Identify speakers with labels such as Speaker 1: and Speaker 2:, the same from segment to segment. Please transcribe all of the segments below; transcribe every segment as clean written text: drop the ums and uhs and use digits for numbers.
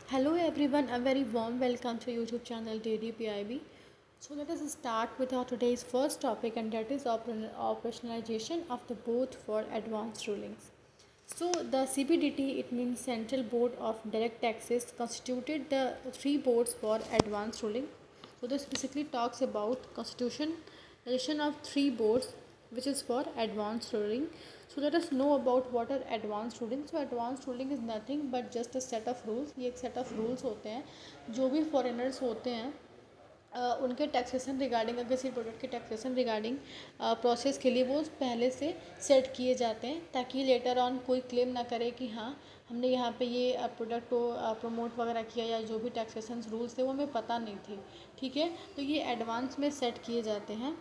Speaker 1: Hello everyone, a very warm welcome to YouTube channel DDPIB. So let us start with our today's first topic, and that is operationalization of the board for advanced rulings. So the CBDT, it means Central Board of Direct Taxes, constituted the three boards for advanced ruling. So this basically talks about constitution of three boards which is for advanced ruling. So let us know about what are advanced ruling. So advanced ruling is nothing but just a set of rules. ये एक set of rules होते हैं जो भी foreigners होते हैं उनके taxation regarding, अगर किसी प्रोडक्ट के टैक्सेशन रिगार्डिंग प्रोसेस के लिए वो पहले से सेट किए जाते हैं, ताकि लेटर ऑन कोई क्लेम ना करे कि हाँ हमने यहाँ पे ये प्रोडक्ट को प्रमोट वगैरह किया, या जो भी टैक्सेशन रूल्स थे वो हमें पता नहीं थे। ठीक है, तो ये एडवांस में सेट किए जाते हैं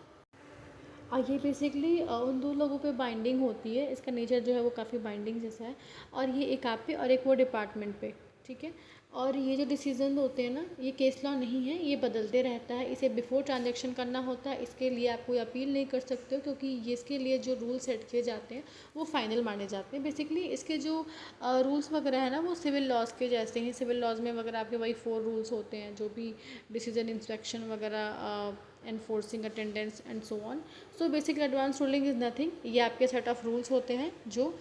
Speaker 1: और ये बेसिकली उन दो लोगों पे बाइंडिंग होती है। इसका नेचर जो है वो काफ़ी बाइंडिंग जैसा है, और ये एक आप पे और एक वो डिपार्टमेंट पे। ठीक है, और ये जो डिसीजन होते हैं ना, ये केस लॉ नहीं है, ये बदलते रहता है। इसे बिफोर ट्रांजैक्शन करना होता है, इसके लिए आप कोई अपील नहीं कर सकते हो, क्योंकि ये इसके लिए जो रूल सेट किए जाते हैं वो फाइनल माने जाते हैं। बेसिकली इसके जो रूल्स वगैरह है ना, वो सिविल लॉज के जैसे हैं। सिविल लॉज में वगैरह आपके वही 4 रूल्स होते हैं, जो भी डिसीजन, इंस्पेक्शन वगैरह, enforcing attendance and so on. So basically advance ruling is nothing, ये आपके सेट ऑफ रूल्स होते हैं जो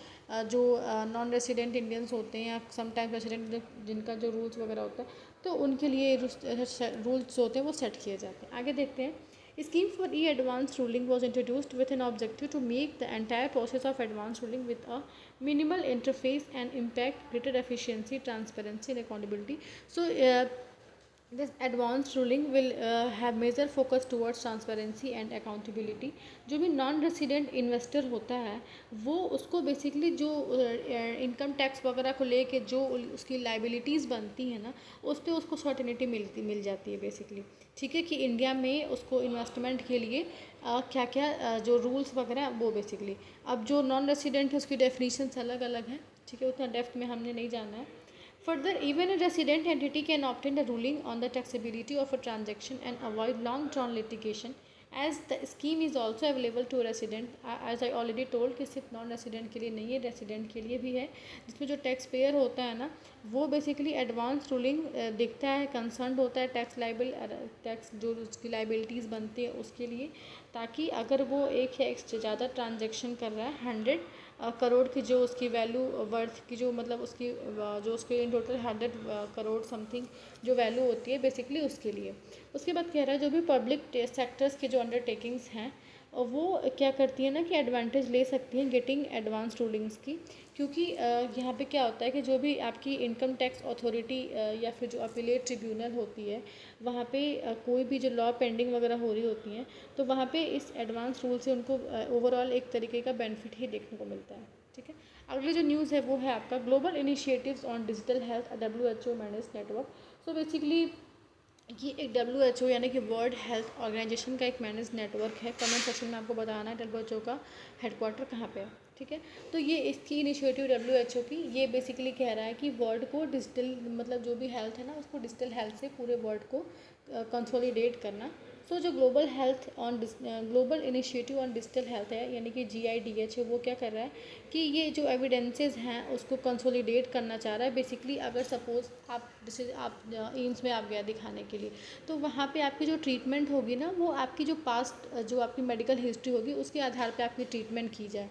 Speaker 1: नॉन रेसिडेंट इंडियंस होते हैं या समटाइम्स रेसिडेंट, जिनका जो रूल्स वगैरह होता है, तो उनके लिए रूल्स होते हैं वो सेट किए जाते हैं। आगे देखते हैं। Scheme for e-advance ruling was introduced with an objective to make the entire process of advance ruling with a minimal interface and impact greater efficiency, transparency and accountability. So this advanced ruling will have major focus towards transparency and accountability. जो भी non resident investor होता है वो उसको basically जो income tax वगैरह को लेके जो उसकी लाइबिलिटीज़ बनती हैं ना, उस पर उसको सर्टेनिटी मिल जाती है बेसिकली। ठीक है, कि इंडिया में उसको इन्वेस्टमेंट के लिए क्या क्या जो रूल्स वगैरह वो बेसिकली। अब जो नॉन रेसिडेंट है उसकी डेफिनेशंस अलग अलग हैं। ठीक है, उतना डेप्थ में हमने नहीं जाना है। Further, even a resident entity can obtain a ruling on the taxability of a transaction and avoid long-drawn litigation, as the scheme is also available to a resident. As I already told कि सिर्फ non resident के लिए नहीं है, resident के लिए भी है, जिसमें जो टैक्स पेयर होता है ना, वो बेसिकली एडवांस रूलिंग देखता है, कंसर्न होता है टैक्स जो उसकी लाइबिलिटीज़ बनती है उसके लिए, ताकि अगर वो एक या एक से ज़्यादा ट्रांजेक्शन कर रहा है 100 करोड़ की, जो उसकी वैल्यू वर्थ की, जो मतलब उसकी जो उसके इन टोटल 100 करोड़ समथिंग जो वैल्यू होती है बेसिकली उसके लिए। उसके बाद कह रहा है जो भी पब्लिक सेक्टर्स के जो अंडरटेकिंग्स हैं वो क्या करती है ना कि एडवांटेज ले सकती हैं गेटिंग एडवांस रूलिंग्स की, क्योंकि यहाँ पे क्या होता है कि जो भी आपकी इनकम टैक्स अथॉरिटी या फिर जो अपीलेट ट्रिब्यूनल होती है, वहाँ पे कोई भी जो लॉ पेंडिंग वगैरह हो रही होती हैं, तो वहाँ पे इस एडवांस रूल से उनको ओवरऑल एक तरीके का बेनिफिट ही देखने को मिलता है। ठीक है, अगली जो न्यूज़ है वो है आपका global initiatives on digital health, WHO manage network. So basically ये एक WHO यानी कि वर्ल्ड हेल्थ ऑर्गेनाइजेशन का एक मैनेज नेटवर्क है। कमेंट सेक्शन में आपको बताना है WHO का हेडक्वार्टर कहाँ पे है। ठीक है, तो ये इसकी इनिशिएटिव WHO की, ये बेसिकली कह रहा है कि वर्ल्ड को डिजिटल, मतलब जो भी हेल्थ है ना उसको डिजिटल हेल्थ से पूरे वर्ल्ड को कंसोलिडेट करना। सो जो global initiative on digital health है, यानी कि GIDH है, वो क्या कर रहा है कि ये जो एविडेंसेस हैं उसको कंसोलिडेट करना चाह रहा है। बेसिकली अगर सपोज़ आप एम्स में आप गया दिखाने के लिए, तो वहाँ पे आपकी जो ट्रीटमेंट होगी ना, वो आपकी जो पास्ट जो आपकी मेडिकल हिस्ट्री होगी उसके आधार पे आपकी ट्रीटमेंट की जाए।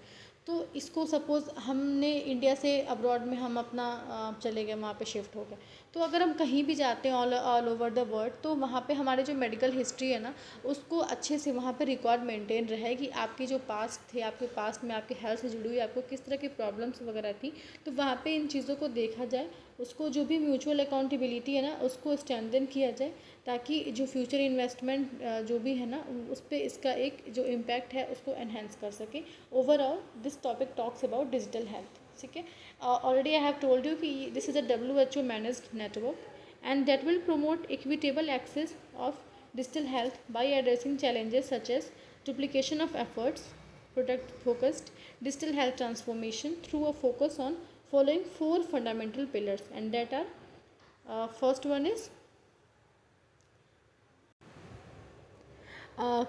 Speaker 1: तो इसको सपोज़ हमने इंडिया से अब्रॉड में हम अपना चले गए, वहाँ पे शिफ्ट हो गए, तो अगर हम कहीं भी जाते हैं ऑल ओवर द वर्ल्ड, तो वहाँ पे हमारे जो मेडिकल हिस्ट्री है ना, उसको अच्छे से वहाँ पे रिकॉर्ड मेंटेन रहे कि आपकी जो पास्ट थे, आपके पास्ट में आपके हेल्थ से जुड़ी हुई आपको किस तरह की प्रॉब्लम्स वगैरह थी, तो वहाँ पे इन चीज़ों को देखा जाए। उसको जो भी म्यूचुअल अकाउंटेबिलिटी है ना उसको स्ट्रेंथन किया जाए, ताकि जो फ्यूचर इन्वेस्टमेंट जो भी है ना उस पर इसका एक जो इम्पैक्ट है उसको एनहेंस कर सके। Overall this topic talks about digital health. ठीक है, already I have told you कि this is a WHO managed network and that will promote equitable access of digital health by addressing challenges such as duplication of efforts, product focused digital health transformation through a focus on following 4 fundamental pillars, and that are first one is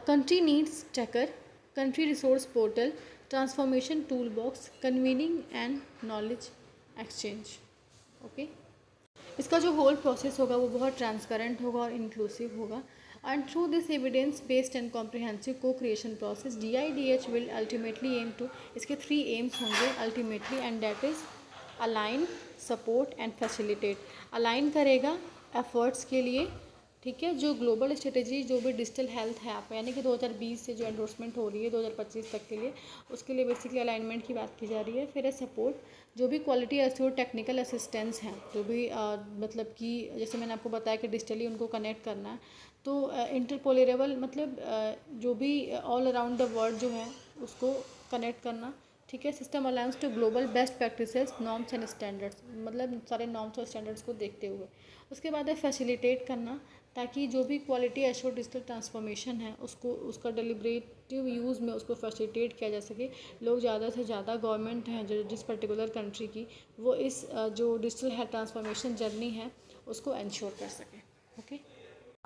Speaker 1: country needs tracker, country resource portal, transformation toolbox, convening and knowledge exchange. Okay. इसका जो whole process होगा वो बहुत transparent होगा और inclusive होगा। And through this evidence based and comprehensive co creation process DIDH will ultimately aim to, इसके 3 aims होंगे ultimately, and that is align, support and facilitate. Align करेगा एफर्ट्स के लिए, ठीक है, जो ग्लोबल स्ट्रेटेजी जो भी डिजिटल हेल्थ है आप, यानी कि 2020 से जो एंडोर्समेंट हो रही है 2025 तक के लिए, उसके लिए बेसिकली अलाइनमेंट की बात की जा रही है। फिर है सपोर्ट, जो भी क्वालिटी एश्योर टेक्निकल असिस्टेंस हैं, जो भी मतलब कि जैसे मैंने आपको बताया कि डिजिटली उनको कनेक्ट करना है, तो इंटरपोलेरेबल मतलब जो भी ऑल अराउंड द वर्ल्ड जो है उसको कनेक्ट करना, ठीक है। System allows to global best practices, norms and standards, मतलब सारे नॉर्म्स और स्टैंडर्ड्स को देखते हुए। उसके बाद है फैसिलिटेट करना, ताकि जो भी क्वालिटी एश्योर्ड डिजिटल ट्रांसफॉर्मेशन है उसको, उसका डेलिब्रेटिव यूज़ में उसको फैसिलिटेट किया जा सके। लोग ज़्यादा से ज़्यादा, गवर्नमेंट है जो जिस पर्टिकुलर कंट्री की, वो इस जो डिजिटल हेल्थ ट्रांसफॉर्मेशन जर्नी है उसको इंश्योर कर सके। ओके,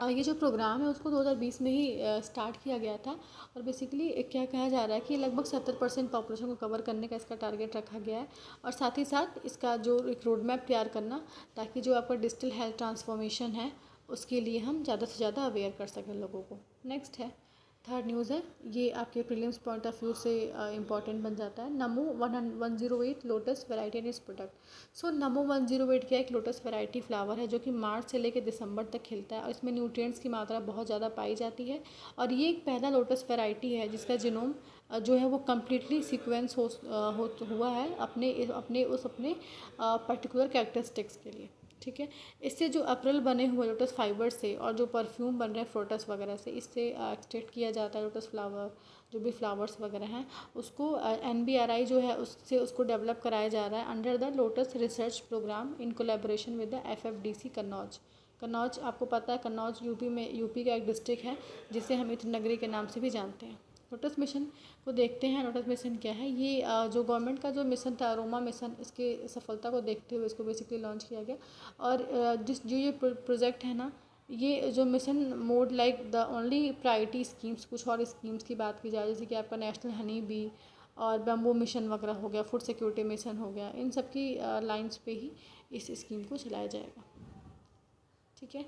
Speaker 1: ये जो प्रोग्राम है उसको 2020 में ही स्टार्ट किया गया था, और बेसिकली क्या कहा जा रहा है कि लगभग 70% पॉपुलेशन को कवर करने का इसका टारगेट रखा गया है, और साथ ही साथ इसका जो एक रोड मैप तैयार करना, ताकि जो आपका डिजिटल हेल्थ ट्रांसफॉर्मेशन है उसके लिए हम ज़्यादा से ज़्यादा अवेयर कर सकें लोगों को। नेक्स्ट है, थर्ड न्यूज़ है, ये आपके प्रीलिम्स पॉइंट ऑफ व्यू से इंपॉर्टेंट बन जाता है। नमो 108 लोटस वैरायटी एंड इस प्रोडक्ट। सो नमो 108 क्या एक लोटस वैरायटी फ्लावर है जो कि मार्च से लेकर दिसंबर तक खिलता है, और इसमें न्यूट्रिएंट्स की मात्रा बहुत ज़्यादा पाई जाती है, और ये एक पहला लोटस वैरायटी है जिसका जीनोम जो है वो कम्प्लीटली सीक्वेंस हुआ है अपने पर्टिकुलर कैरेक्टरिस्टिक्स के लिए, ठीक है। इससे जो अप्रैल बने हुए लोटस फाइबर से, और जो परफ्यूम बन रहे हैं फ्लोटस वगैरह से, इससे एक्सट्रैक्ट किया जाता है लोटस फ्लावर, जो भी फ्लावर्स वगैरह हैं उसको NBRI जो है उससे उसको डेवलप कराया जा रहा है under the lotus research programme in collaboration with the FFDC Kannauj. Kannauj आपको पता है, कन्नौज यूपी का एक डिस्ट्रिक्ट है जिसे हम इत्र नगरी के नाम से भी जानते हैं। लोटस मिशन को देखते हैं। लोटस मिशन क्या है, ये जो गवर्नमेंट का जो मिशन था अरोमा मिशन, इसके सफलता को देखते हुए इसको बेसिकली लॉन्च किया गया। और जिस जो ये प्रोजेक्ट है ना, ये जो mission mode like the only priority schemes, कुछ और स्कीम्स की बात की जाए जैसे कि आपका नेशनल हनी बी और बैम्बू मिशन वगैरह हो गया, फूड सिक्योरिटी मिशन हो गया, इन सब की लाइन्स पे ही इस स्कीम को चलाया जाएगा, ठीक है।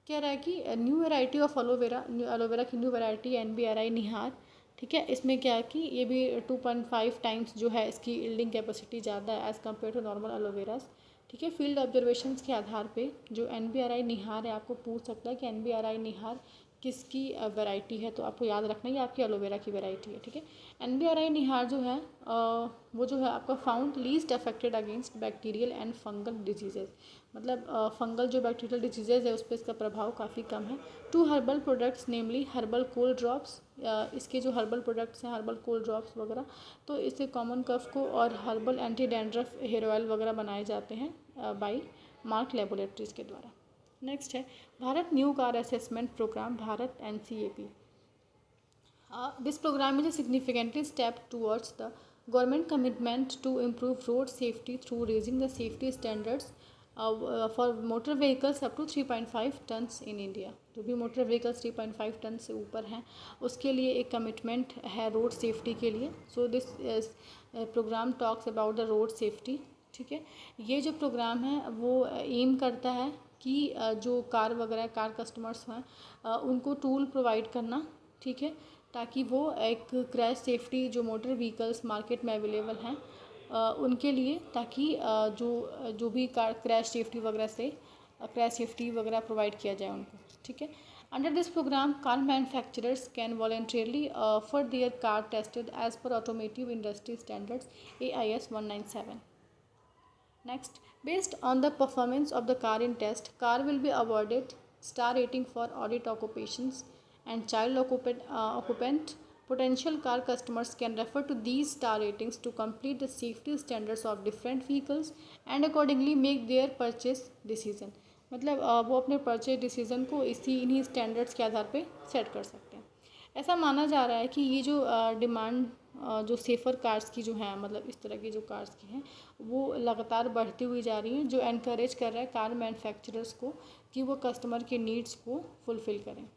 Speaker 1: कह रहा है कि न्यू वैरायटी ऑफ एलोवेरा की न्यू वैरायटी NBRI निहार, ठीक है। इसमें क्या है कि ये भी 2.5 टाइम्स जो है इसकी यील्डिंग कैपेसिटी ज़्यादा है एज़ कम्पेयर टू नॉर्मल एलोवेरास, ठीक है। फील्ड ऑब्जर्वेशंस के आधार पे जो NBRI निहार है, आपको पूछ सकता है कि NBRI निहार किसकी वैरायटी है, तो आपको याद रखना ये आपकी एलोवेरा की वैरायटी है, ठीक है। NBRI निहार जो है वो जो है आपका found least affected against bacterial and fungal diseases, मतलब फंगल जो बैक्टीरियल डिजीजेज है उस पर इसका प्रभाव काफ़ी कम है। 2 herbal products namely herbal cold drops, इसके जो हर्बल प्रोडक्ट्स हैं हर्बल कोल्ड ड्रॉप्स वगैरह, तो इससे कॉमन कफ को, और herbal anti dandruff hair oil वगैरह बनाए जाते हैं बाई मार्क लेबोरेटरीज़ के द्वारा। नेक्स्ट है Bharat new car assessment programme, Bharat NCAP। This program is a significant step towards the government commitment to improve road safety through raising the safety standards for motor vehicles up to 3.5 tons in India। जो भी motor vehicles 3.5 ton से ऊपर हैं उसके लिए एक commitment है road safety के लिए। So this programme talks about the road safety, ठीक है। ये जो प्रोग्राम है वो एम करता है कि जो कार वगैरह कार कस्टमर्स हैं उनको टूल प्रोवाइड करना, ठीक है, ताकि वो एक क्रैश सेफ्टी जो मोटर व्हीकल्स मार्केट में अवेलेबल हैं उनके लिए, ताकि जो भी कार क्रैश सेफ्टी वगैरह प्रोवाइड किया जाए उनको, ठीक है। Under this programme car manufacturers can voluntarily offer their car tested as per automotive industry standards AIS 197। Next, based on the performance of the car in test, car will be awarded star rating for audit occupations and child occupant. Potential car customers can refer to these star ratings to complete the safety standards of different vehicles and accordingly make their purchase decision। मतलब वो अपने purchase decision को इन्हीं standards के आधार पे set कर सकते हैं। ऐसा माना जा रहा है कि ये जो डिमांड जो सेफ़र कार्स की जो हैं, मतलब इस तरह की जो कार्स की हैं वो लगातार बढ़ती हुई जा रही हैं, जो एनकरेज कर रहा है कार मैन्युफैक्चरर्स को कि वो कस्टमर के नीड्स को फुलफ़िल करें।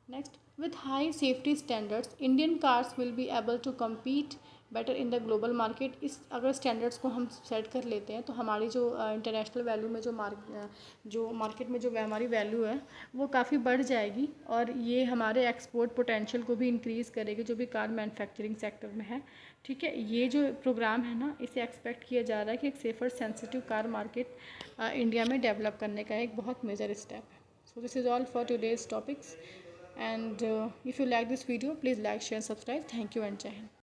Speaker 1: Next, with high safety standards, Indian cars will be able to compete better in the global market. इस अगर स्टैंडर्ड्स को हम सेट कर लेते हैं तो हमारी जो इंटरनेशनल वैल्यू में जो मार्केट में जो हमारी वैल्यू है वो काफ़ी बढ़ जाएगी, और ये हमारे एक्सपोर्ट पोटेंशियल को भी इंक्रीज़ करेगी जो भी कार मैन्युफैक्चरिंग सेक्टर में है। ठीक है, ये जो प्रोग्राम है ना, इसे एक्सपेक्ट किया जा रहा है कि एक safer sensitive car market India में डेवलप करने का एक बहुत मेजर स्टेप है। So this is all for today's topics, and if you like this video, please like, share and subscribe. Thank you and Jai Hind.